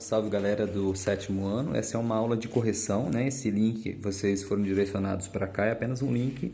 salve galera do sétimo ano. Essa é uma aula de correção, né? Esse link, vocês foram direcionados para cá, é apenas um link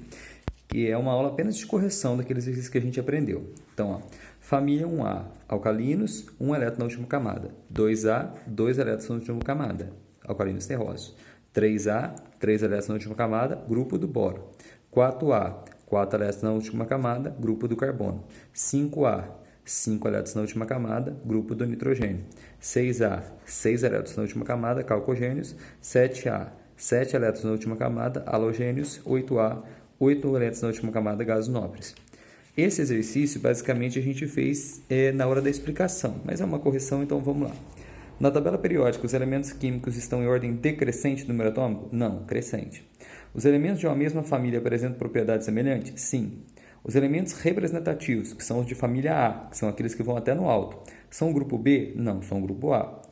que é uma aula apenas de correção daqueles exercícios que a gente aprendeu. Então, ó, família 1A, alcalinos, 1 elétron na última camada. 2A, 2 elétrons na última camada, alcalinos terrosos. 3A, 3 elétrons na última camada, grupo do boro. 4A, 4 elétrons na última camada, grupo do carbono. 5A, 5 elétrons na última camada, grupo do nitrogênio. 6A, 6 elétrons na última camada, calcogênios. 7A, 7 elétrons na última camada, halogênios. 8A, 8 elétrons na última camada, gases nobres. Esse exercício, basicamente, a gente fez na hora da explicação, mas é uma correção, então vamos lá. Na tabela periódica, os elementos químicos estão em ordem decrescente do número atômico? Não, crescente. Os elementos de uma mesma família apresentam propriedades semelhantes? Sim. Os elementos representativos, que são os de família A, que são aqueles que vão até no alto, são o grupo B? Não, são o grupo A.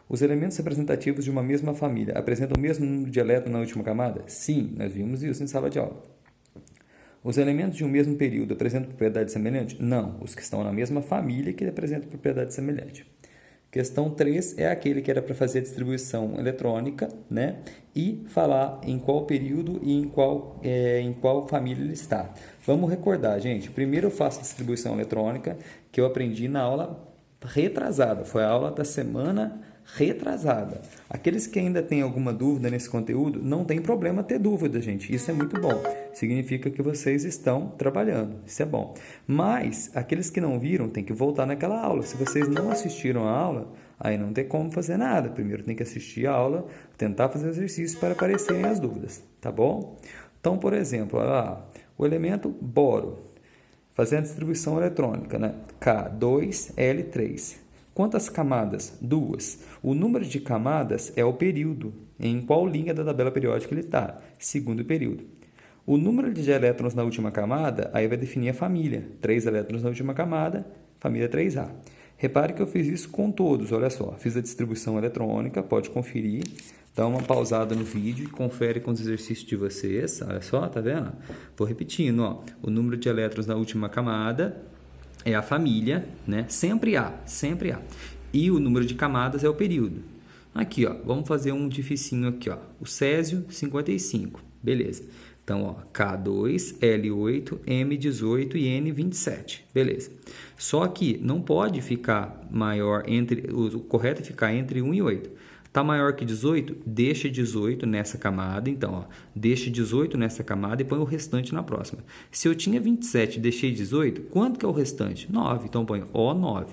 Os elementos representativos de uma mesma família apresentam o mesmo número de elétrons na última camada? Sim, nós vimos isso em sala de aula. Os elementos de um mesmo período apresentam propriedades semelhantes? Não, os que estão na mesma família que apresentam propriedades semelhantes. Questão 3 é aquele que era para fazer a distribuição eletrônica, né? E falar em qual período e em qual família ele está. Vamos recordar, gente. Primeiro eu faço a distribuição eletrônica, que eu aprendi na aula retrasada. Foi a aula da semana retrasada. Aqueles que ainda têm alguma dúvida nesse conteúdo, não tem problema ter dúvida, gente. Isso é muito bom. Significa que vocês estão trabalhando. Isso é bom. Mas, aqueles que não viram, tem que voltar naquela aula. Se vocês não assistiram a aula, aí não tem como fazer nada. Primeiro tem que assistir a aula, tentar fazer o exercício para aparecerem as dúvidas. Tá bom? Então, por exemplo, olha lá, o elemento boro, fazendo a distribuição eletrônica, né? K2L3. Quantas camadas? 2. O número de camadas é o período. Em qual linha da tabela periódica ele está? Segundo período. O número de elétrons na última camada, aí vai definir a família. 3 elétrons na última camada, família 3A. Repare que eu fiz isso com todos, olha só. Fiz a distribuição eletrônica, pode conferir. Dá uma pausada no vídeo e confere com os exercícios de vocês. Olha só, tá vendo? Vou repetindo, ó. O número de elétrons na última camada é a família, né? Sempre A. E o número de camadas é o período. Aqui, ó, vamos fazer um dificinho aqui, ó. O césio, 55. Beleza. Então, ó, K2, L8, M18 e N27. Beleza. Só que não pode ficar maior o correto é ficar entre 1 e 8. Está maior que 18? Deixa 18 nessa camada. Então, ó, deixa 18 nessa camada e põe o restante na próxima. Se eu tinha 27 e deixei 18, quanto que é o restante? 9. Então, põe O9.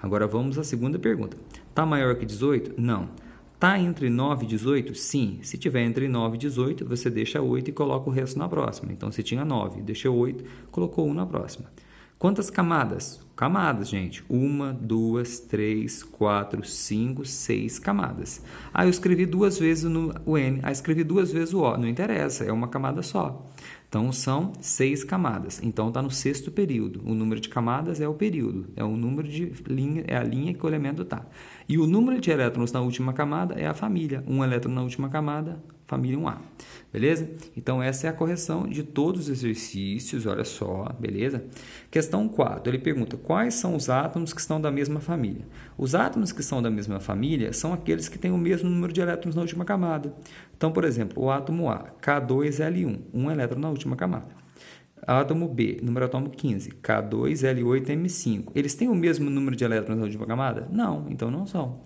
Agora, vamos à segunda pergunta. Está maior que 18? Não. Está entre 9 e 18? Sim. Se tiver entre 9 e 18, você deixa 8 e coloca o resto na próxima. Então, se tinha 9, deixou 8, colocou 1 na próxima. Quantas camadas? Camadas, gente. 1, 2, 3, 4, 5, 6 camadas. Ah, eu escrevi 2 vezes o N. Ah, escrevi 2 vezes o O. Não interessa, é uma camada só. Então, são 6 camadas. Então, está no sexto período. O número de camadas é o período. É o número de linha, é a linha que o elemento está. E o número de elétrons na última camada é a família. 1 elétron na última camada, família 1A. Beleza? Então, essa é a correção de todos os exercícios. Olha só, beleza? Questão 4. Ele pergunta, quais são os átomos que estão da mesma família? Os átomos que são da mesma família são aqueles que têm o mesmo número de elétrons na última camada. Então, por exemplo, o átomo A, K2L1, 1 elétron na última camada. Átomo B, número atômico 15, K2L8M5. Eles têm o mesmo número de elétrons na última camada? Não, então não são.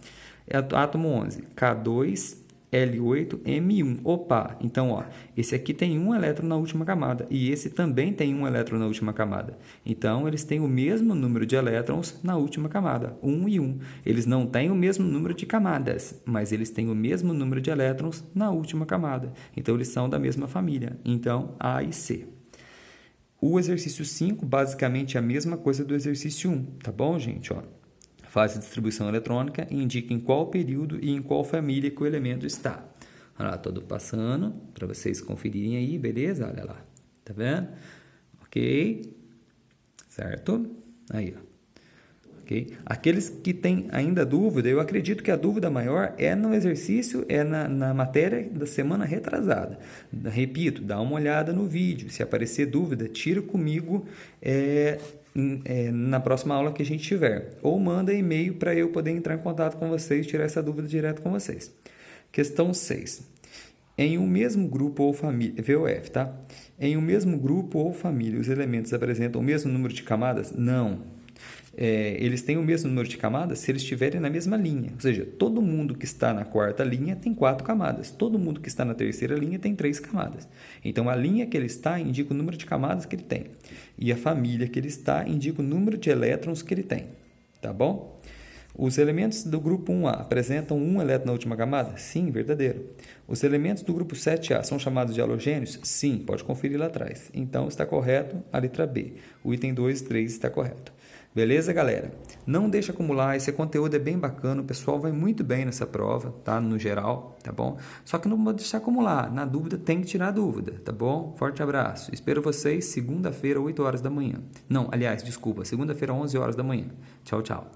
Átomo 11, K2L8M1. Opa, então, ó, esse aqui tem 1 elétron na última camada e esse também tem 1 elétron na última camada. Então, eles têm o mesmo número de elétrons na última camada, 1 e 1. Eles não têm o mesmo número de camadas, mas eles têm o mesmo número de elétrons na última camada. Então, eles são da mesma família. Então, A e C. O exercício 5, basicamente, é a mesma coisa do exercício 1, tá bom, gente? Ó, faz a distribuição eletrônica e indica em qual período e em qual família que o elemento está. Olha lá, todo passando para vocês conferirem aí, beleza? Olha lá, tá vendo? Ok, certo? Aí, ó. Okay? Aqueles que têm ainda dúvida, eu acredito que a dúvida maior é no exercício, é na matéria da semana retrasada. Repito, dá uma olhada no vídeo. Se aparecer dúvida, tira comigo na próxima aula que a gente tiver. Ou manda e-mail para eu poder entrar em contato com vocês e tirar essa dúvida direto com vocês. Questão 6. Em um mesmo grupo ou família, VOF, tá? Em um mesmo grupo ou família, os elementos apresentam o mesmo número de camadas? Não. Eles têm o mesmo número de camadas se eles estiverem na mesma linha. Ou seja, todo mundo que está na quarta linha tem 4 camadas. Todo mundo que está na terceira linha tem 3 camadas. Então, a linha que ele está indica o número de camadas que ele tem. E a família que ele está indica o número de elétrons que ele tem. Tá bom? Os elementos do grupo 1A apresentam um elétron na última camada? Sim, verdadeiro. Os elementos do grupo 7A são chamados de halogênios? Sim, pode conferir lá atrás. Então, está correto a letra B. O item 2 e 3 está correto. Beleza, galera? Não deixa acumular, esse conteúdo é bem bacana, o pessoal vai muito bem nessa prova, tá? No geral, tá bom? Só que não pode deixar acumular, na dúvida tem que tirar a dúvida, tá bom? Forte abraço, espero vocês segunda-feira, 8 horas da manhã. Não, aliás, desculpa, segunda-feira, 11 horas da manhã. Tchau, tchau.